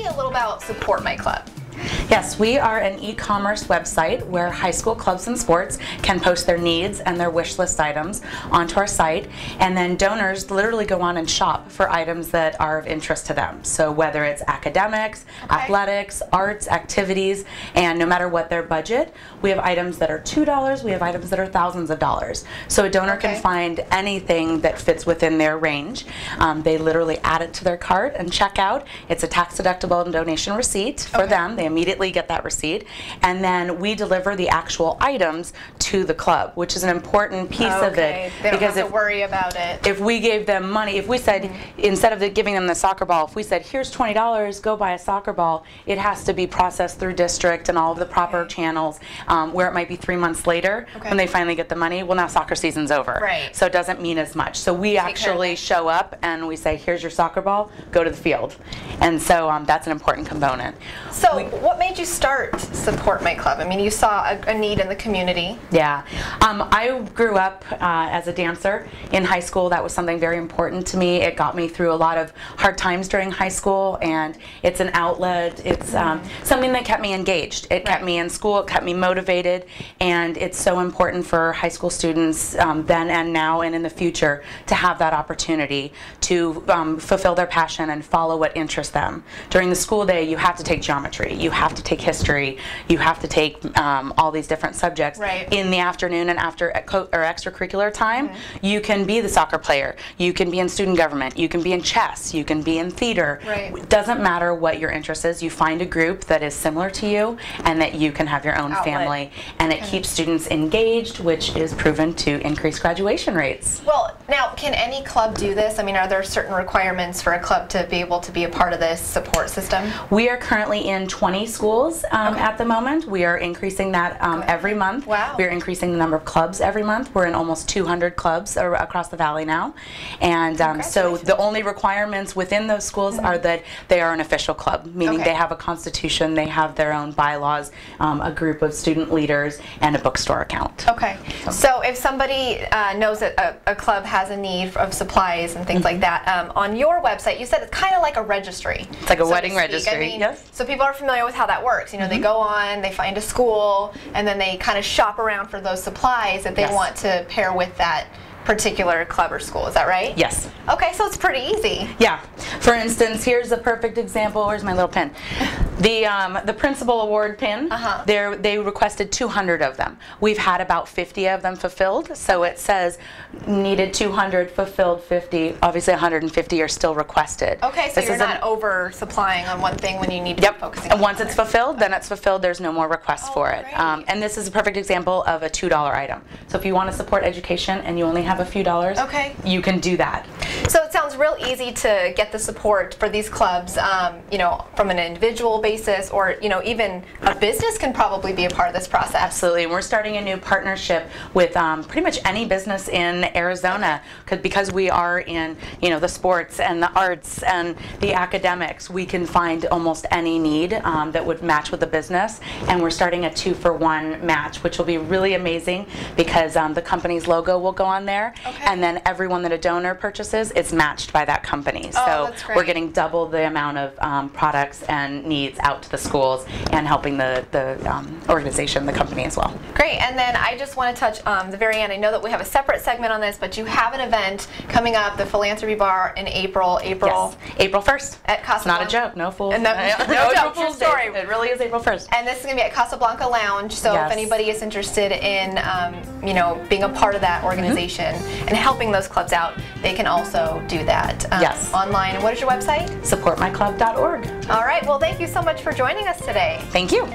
me a little about Support My Club. Yes, we are an e-commerce website where high school clubs and sports can post their needs and their wish list items onto our site, and then donors literally go on and shop for items that are of interest to them. So whether it's academics, athletics, arts, activities, and no matter what their budget, we have items that are $2, we have items that are thousands of dollars. So a donor can find anything that fits within their range. They literally add it to their cart and check out. It's a tax-deductible donation receipt for them. They immediately get that receipt, and then we deliver the actual items to the club, which is an important piece of it. They don't have to worry about it. If we gave them money, if we said, instead of giving them the soccer ball, if we said, here's $20, go buy a soccer ball, it has to be processed through district and all of the proper channels, where it might be 3 months later when they finally get the money. Well, now soccer season's over. So it doesn't mean as much. So we actually show up and we say, here's your soccer ball, go to the field. And so that's an important component. So what made you start Support My Club? I mean, you saw a need in the community. Yeah. I grew up as a dancer in high school. That was something very important to me. It got me through a lot of hard times during high school, and it's an outlet. It's something that kept me engaged. It kept me in school. It kept me motivated, and it's so important for high school students then and now and in the future to have that opportunity to fulfill their passion and follow what interests them. During the school day, you have to take geometry. You have to take history, you have to take all these different subjects. In the afternoon and after or extracurricular time, you can be the soccer player, you can be in student government, you can be in chess, you can be in theater. It doesn't matter what your interest is, you find a group that is similar to you and that you can have your own family, and it keeps students engaged, which is proven to increase graduation rates. Well, now, can any club do this? I mean, are there certain requirements for a club to be able to be a part of this support system? We are currently in 20 schools at the moment. We are increasing that every month. We are increasing the number of clubs every month. We're in almost 200 clubs across the valley now. And so the only requirements within those schools are that they are an official club, meaning they have a constitution, they have their own bylaws, a group of student leaders, and a bookstore account. So if somebody knows that a club has a need of supplies and things like that, on your website, you said it's kind of like a registry. It's like a wedding registry. I mean, so people are familiar with how that works. You know, they go on, they find a school, and then they kind of shop around for those supplies that they want to pair with that particular club or school. Is that right? Yes. Okay, so it's pretty easy. Yeah. For instance, here's a perfect example. Where's my little pin? The principal award pin. They requested 200 of them. We've had about 50 of them fulfilled. So it says needed 200, fulfilled 50. Obviously, 150 are still requested. Okay, so you're not over supplying on one thing when you need to be focusing. And once it's fulfilled, then it's fulfilled. There's no more requests for it. And this is a perfect example of a $2 item. So if you want to support education and you only have a few dollars, you can do that. So it sounds real easy to get the support for these clubs, you know, from an individual basis, or, you know, even a business can probably be a part of this process. Absolutely. And we're starting a new partnership with pretty much any business in Arizona, because we are in, you know, the sports and the arts and the academics. We can find almost any need that would match with the business, and we're starting a 2-for-1 match, which will be really amazing because the company's logo will go on there, and then everyone that a donor purchases is matched by that company. So we're getting double the amount of products and needs out to the schools and helping the organization, the company as well. Great. And then I just want to touch the very end. I know that we have a separate segment on this, but you have an event coming up, the Philanthropy Bar, in April. Yes. April 1st. At Casablanca. It's not a joke. No fools. No joke. True story. It really is April 1st. And this is going to be at Casablanca Lounge. So if anybody is interested in, you know, being a part of that organization and helping those clubs out, they can also do that online. And what is your website? SupportMyClub.org. All right. Well, thank you so much for joining us today. Thank you.